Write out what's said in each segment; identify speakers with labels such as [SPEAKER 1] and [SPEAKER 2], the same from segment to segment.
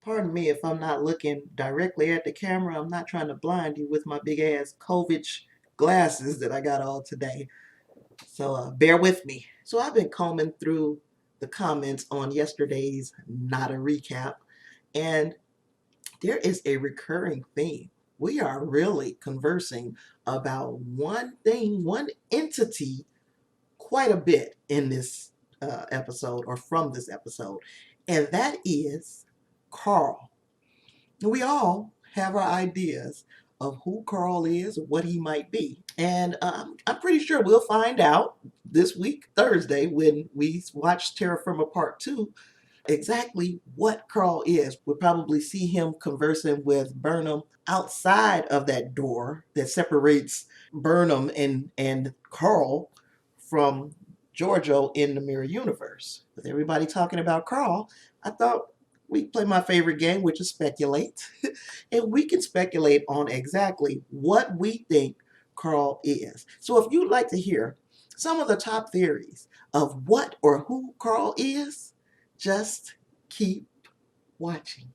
[SPEAKER 1] Pardon me if I'm not looking directly at the camera. I'm not trying to blind you with my big ass Kovich glasses that I got on today. So bear with me. So I've been combing through the comments on yesterday's Not a Recap, and there is a recurring theme. We are really conversing about one thing, one entity, quite a bit in this episode or from this episode, and that is Carl. We all have our ideas of who Carl is, what he might be. And I'm pretty sure we'll find out this week, Thursday, when we watch Terra Firma Part 2, exactly what Carl is. We'll probably see him conversing with Burnham outside of that door that separates Burnham and Carl from Giorgio in the mirror universe. With everybody talking about Carl, I thought we play my favorite game, which is speculate. And we can speculate on exactly what we think Carl is. So if you'd like to hear some of the top theories of what or who Carl is, just keep watching.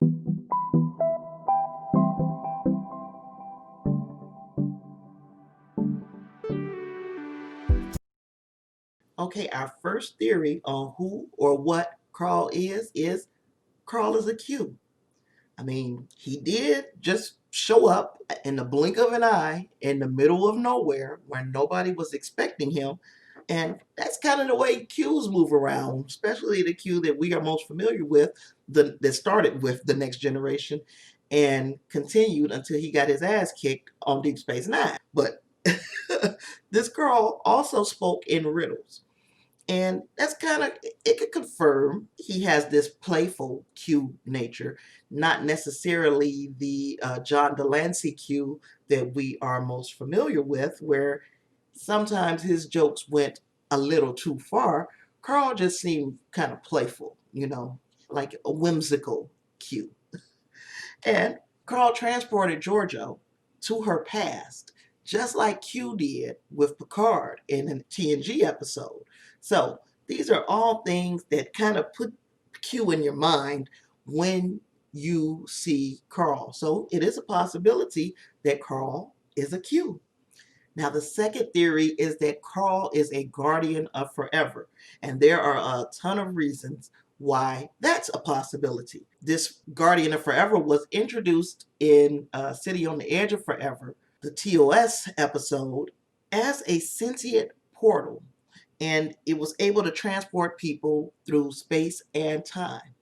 [SPEAKER 1] Okay, our first theory on who or what Carl is Carl is a Q. I mean, he did just show up in the blink of an eye in the middle of nowhere where nobody was expecting him. And that's kind of the way Qs move around, especially the Q that we are most familiar with, that started with the Next Generation and continued until he got his ass kicked on Deep Space Nine. But this Carl also spoke in riddles. And that's kind of, it could confirm he has this playful Q nature, not necessarily the John Delancey Q that we are most familiar with, where sometimes his jokes went a little too far. Carl just seemed kind of playful, like a whimsical Q. And Carl transported Giorgio to her past, just like Q did with Picard in a TNG episode. So these are all things that kind of put Q in your mind when you see Carl. So it is a possibility that Carl is a Q. Now, the second theory is that Carl is a guardian of forever. And there are a ton of reasons why that's a possibility. This guardian of forever was introduced in City on the Edge of Forever, the TOS episode, as a sentient portal. And it was able to transport people through space and time,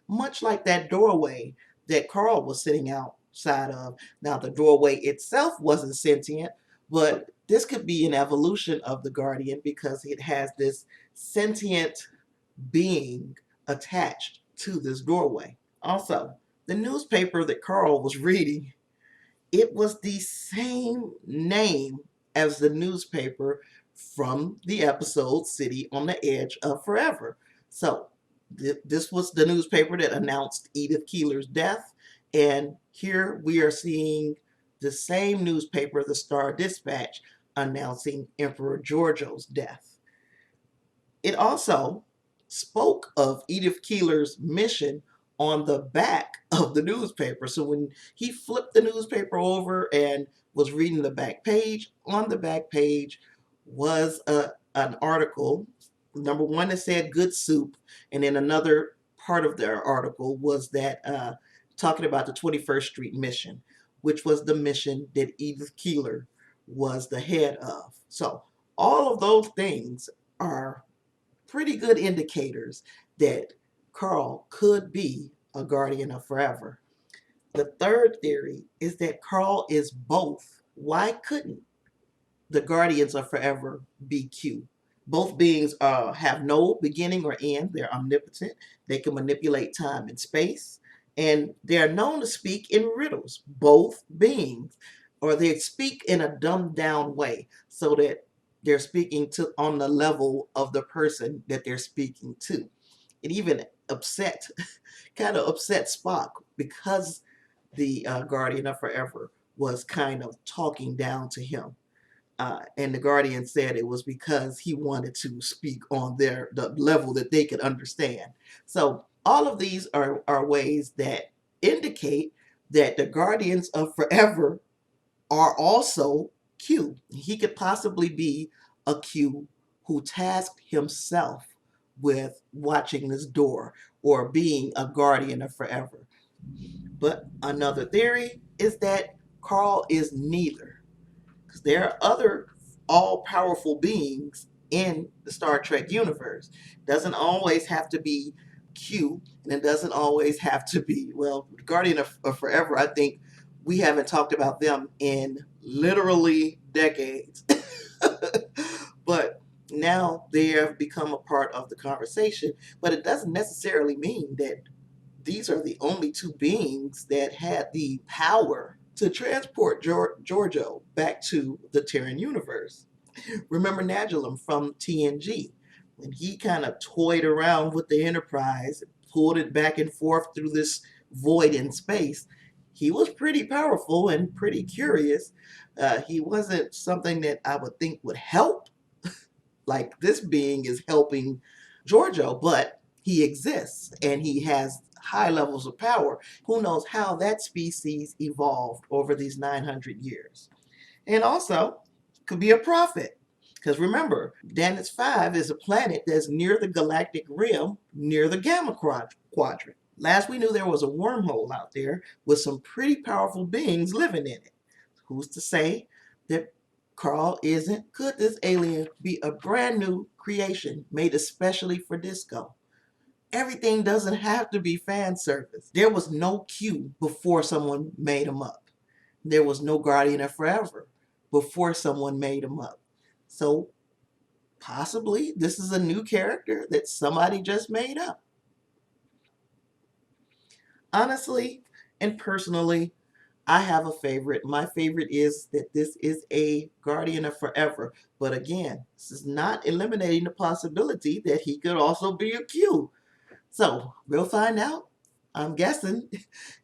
[SPEAKER 1] much like that doorway that Carl was sitting outside of. Now, the doorway itself wasn't sentient, but this could be an evolution of the Guardian because it has this sentient being attached to this doorway. Also, the newspaper that Carl was reading, it was the same name as the newspaper from the episode City on the Edge of Forever. So this was the newspaper that announced Edith Keeler's death. And here we are seeing the same newspaper, the Star Dispatch, announcing Emperor Giorgio's death. It also spoke of Edith Keeler's mission on the back of the newspaper. So when he flipped the newspaper over and was reading the back page, on the back page was an article. Number one, that said good soup. And then another part of their article was that talking about the 21st Street mission, which was the mission that Edith Keeler was the head of. So all of those things are pretty good indicators that Carl could be a guardian of forever. The third theory is that Carl is both. Why couldn't the guardians of forever be Q? Both beings have no beginning or end. They're omnipotent. They can manipulate time and space. And they're known to speak in riddles, both beings. Or they speak in a dumbed down way so that they're speaking to on the level of the person that they're speaking to. It even kind of upset Spock because the Guardian of Forever was kind of talking down to him. And the Guardian said it was because he wanted to speak on the level that they could understand. So all of these are ways that indicate that the Guardians of Forever are also Q. He could possibly be a Q who tasked himself with watching this door or being a Guardian of Forever. But another theory is that Carl is neither, because there are other all powerful beings in the Star Trek universe. Doesn't always have to be Q, and it doesn't always have to be, well, Guardian of Forever. I think we haven't talked about them in literally decades. But now they have become a part of the conversation. But it doesn't necessarily mean that these are the only two beings that had the power to transport Giorgio back to the Terran universe. Remember Nagellum from TNG, when he kind of toyed around with the Enterprise, pulled it back and forth through this void in space. He was pretty powerful and pretty curious. He wasn't something that I would think would help, like this being is helping Giorgio, but he exists and he has high levels of power. Who knows how that species evolved over these 900 years? And also, could be a prophet. Because remember, Danitz 5 is a planet that's near the galactic rim, near the Gamma Quadrant. Last we knew, there was a wormhole out there with some pretty powerful beings living in it. Who's to say that Carl isn't? Could this alien be a brand new creation made especially for disco? Everything doesn't have to be fan service. There was no Q before someone made him up. There was no Guardian of Forever before someone made him up. So possibly this is a new character that somebody just made up. Honestly and personally, I have a favorite. My favorite is that this is a Guardian of Forever. But again, this is not eliminating the possibility that he could also be a Q. So we'll find out, I'm guessing,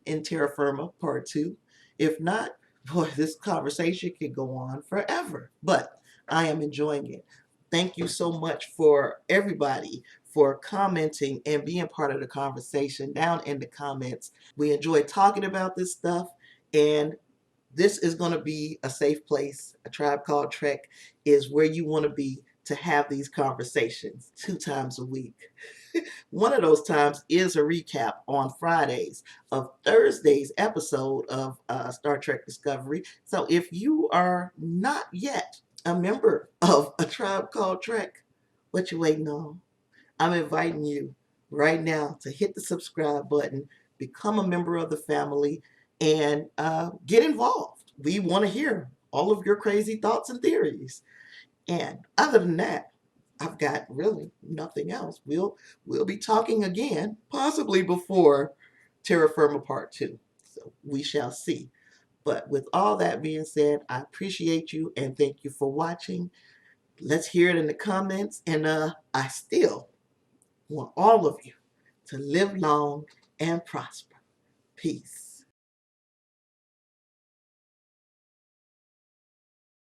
[SPEAKER 1] in Terra Firma Part 2. If not, boy, this conversation could go on forever. But I am enjoying it. Thank you so much for everybody for commenting and being part of the conversation down in the comments. We enjoy talking about this stuff, and this is going to be a safe place. A Tribe Called Trek is where you want to be to have these conversations 2 times a week. One of those times is a recap on Fridays of Thursday's episode of Star Trek Discovery. So if you are not yet a member of A Tribe Called Trek, what you waiting on? I'm inviting you right now to hit the subscribe button, become a member of the family, and get involved. We want to hear all of your crazy thoughts and theories. And other than that, I've got really nothing else. We'll be talking again, possibly before Terra Firma Part 2. So we shall see. But with all that being said, I appreciate you and thank you for watching. Let's hear it in the comments. And I still want all of you to live long and prosper. Peace.